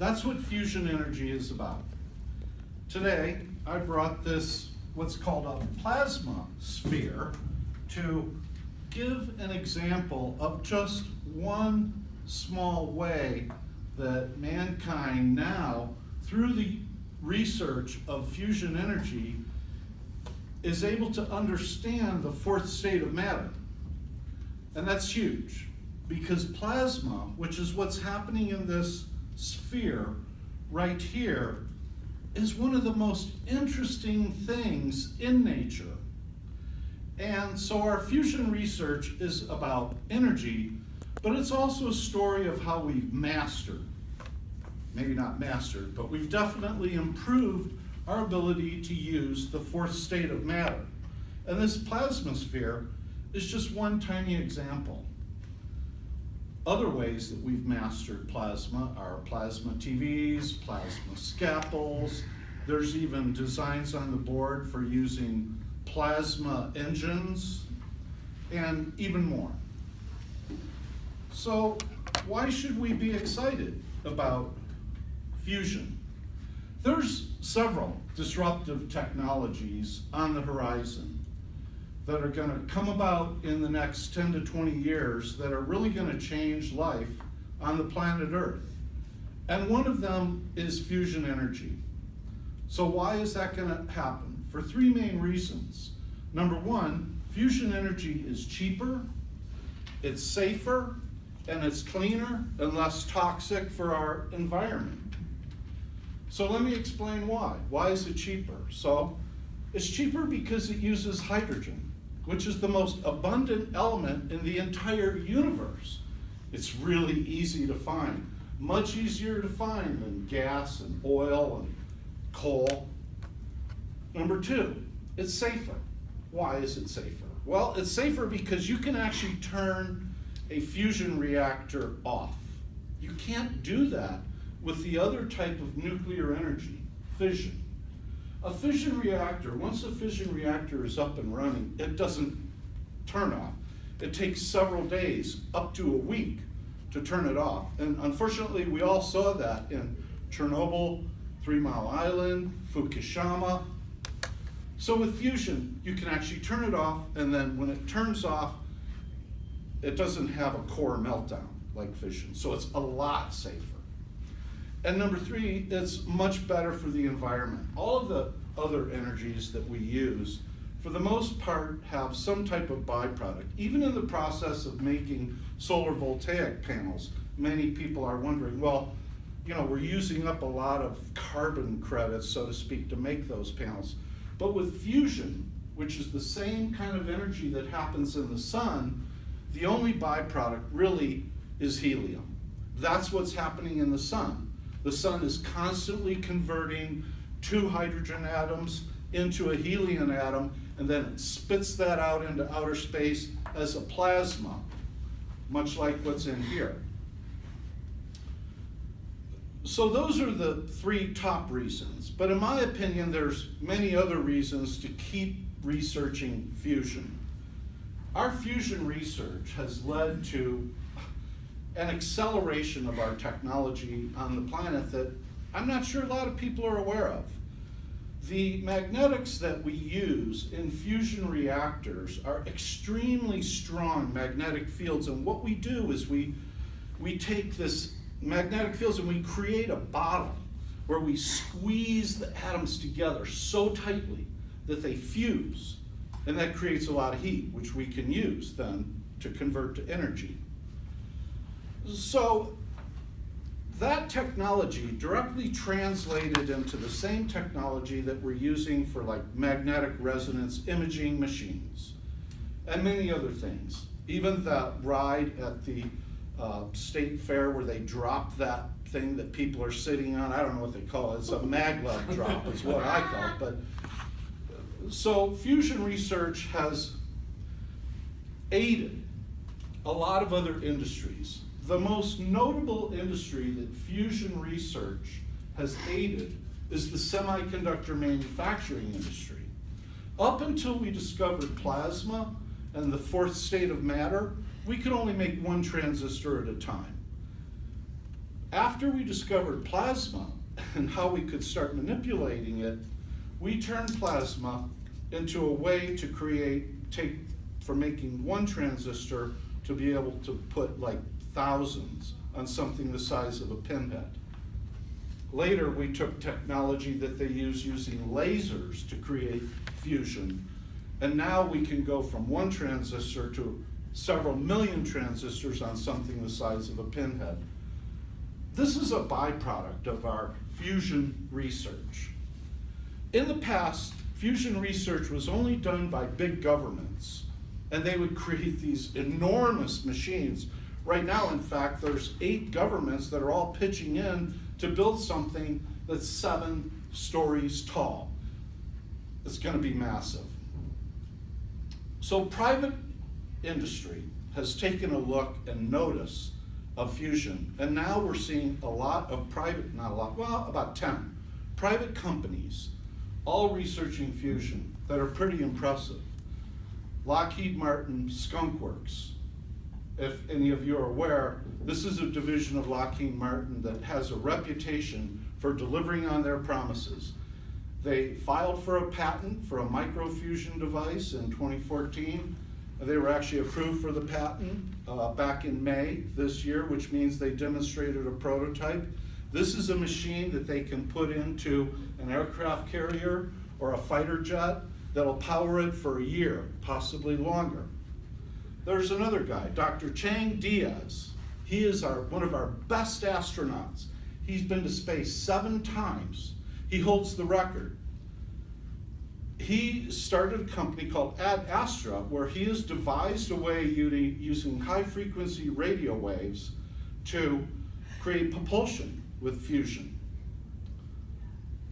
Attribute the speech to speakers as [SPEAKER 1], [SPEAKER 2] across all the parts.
[SPEAKER 1] That's what fusion energy is about. Today, I brought this, what's called a plasma sphere, to give an example of just one small way that mankind now, through the research of fusion energy, is able to understand the fourth state of matter. And that's huge, because plasma, which is what's happening in this sphere right here, is one of the most interesting things in nature. And so our fusion research is about energy, but it's also a story of how we've mastered, maybe not mastered, but we've definitely improved our ability to use the fourth state of matter. And this plasma sphere is just one tiny example. Other ways that we've mastered plasma are plasma TVs, plasma scalpels. There's even designs on the board for using plasma engines, and even more. So why should we be excited about fusion? There's several disruptive technologies on the horizon that are going to come about in the next 10 to 20 years that are really going to change life on the planet Earth. And one of them is fusion energy. So why is that going to happen? For three main reasons. Number one, fusion energy is cheaper, it's safer, and it's cleaner and less toxic for our environment. So let me explain why. Why is it cheaper? So it's cheaper because it uses hydrogen, which is the most abundant element in the entire universe. It's really easy to find, much easier to find than gas and oil and coal. Number two, it's safer. Why is it safer? Well, it's safer because you can actually turn a fusion reactor off. You can't do that with the other type of nuclear energy, fission. A fission reactor, once a fission reactor is up and running, it doesn't turn off. It takes several days, up to a week, to turn it off. And unfortunately, we all saw that in Chernobyl, 3 Mile Island, Fukushima. So with fusion, you can actually turn it off, and then when it turns off, it doesn't have a core meltdown like fission. So it's a lot safer. And number three, it's much better for the environment. All of the other energies that we use, for the most part, have some type of byproduct. Even in the process of making solar voltaic panels, many people are wondering, well, you know, we're using up a lot of carbon credits, so to speak, to make those panels. But with fusion, which is the same kind of energy that happens in the sun, the only byproduct really is helium. That's what's happening in the sun. The sun is constantly converting 2 hydrogen atoms into a helium atom, and then it spits that out into outer space as a plasma, much like what's in here. So those are the 3 top reasons, but in my opinion, there's many other reasons to keep researching fusion. Our fusion research has led to an acceleration of our technology on the planet that I'm not sure a lot of people are aware of. The magnetics that we use in fusion reactors are extremely strong magnetic fields, and what we do is we take this magnetic fields and we create a bottle where we squeeze the atoms together so tightly that they fuse, and that creates a lot of heat, which we can use then to convert to energy. So that technology directly translated into the same technology that we're using for like magnetic resonance imaging machines and many other things. Even the ride at the state fair where they drop that thing that people are sitting on, I don't know what they call it, it's a maglev drop is what I call it. But so fusion research has aided a lot of other industries. The most notable industry that fusion research has aided is the semiconductor manufacturing industry. Up until we discovered plasma and the fourth state of matter, we could only make 1 transistor at a time. After we discovered plasma and how we could start manipulating it, we turned plasma into a way to take from making one transistor to be able to put like thousands on something the size of a pinhead. Later, we took technology that they use using lasers to create fusion, and now we can go from one transistor to several million transistors on something the size of a pinhead. This is a byproduct of our fusion research. In the past, fusion research was only done by big governments, and they would create these enormous machines. Right now, in fact, there's 8 governments that are all pitching in to build something that's 7 stories tall. It's going to be massive. So private industry has taken a look and notice of fusion, and now we're seeing a lot of private, not a lot, well, about 10 private companies all researching fusion that are pretty impressive. Lockheed Martin Skunk Works. If any of you are aware, this is a division of Lockheed Martin that has a reputation for delivering on their promises. They filed for a patent for a microfusion device in 2014. They were actually approved for the patent back in May this year, which means they demonstrated a prototype. This is a machine that they can put into an aircraft carrier or a fighter jet that'll power it for a year, possibly longer. There's another guy, Dr. Chang Diaz. He is one of our best astronauts. He's been to space 7 times. He holds the record. He started a company called Ad Astra, where he has devised a way using high-frequency radio waves to create propulsion with fusion.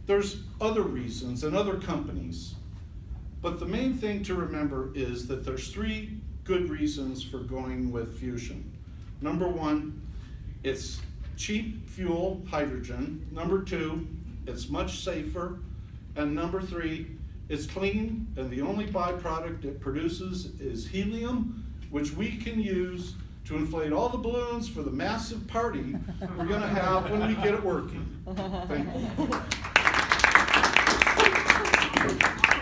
[SPEAKER 1] There's other reasons and other companies, but the main thing to remember is that there's 3 good reasons for going with fusion. Number 1, it's cheap fuel, hydrogen. Number 2, it's much safer. And number 3, it's clean, and the only byproduct it produces is helium, which we can use to inflate all the balloons for the massive party we're going to have when we get it working. Thank you.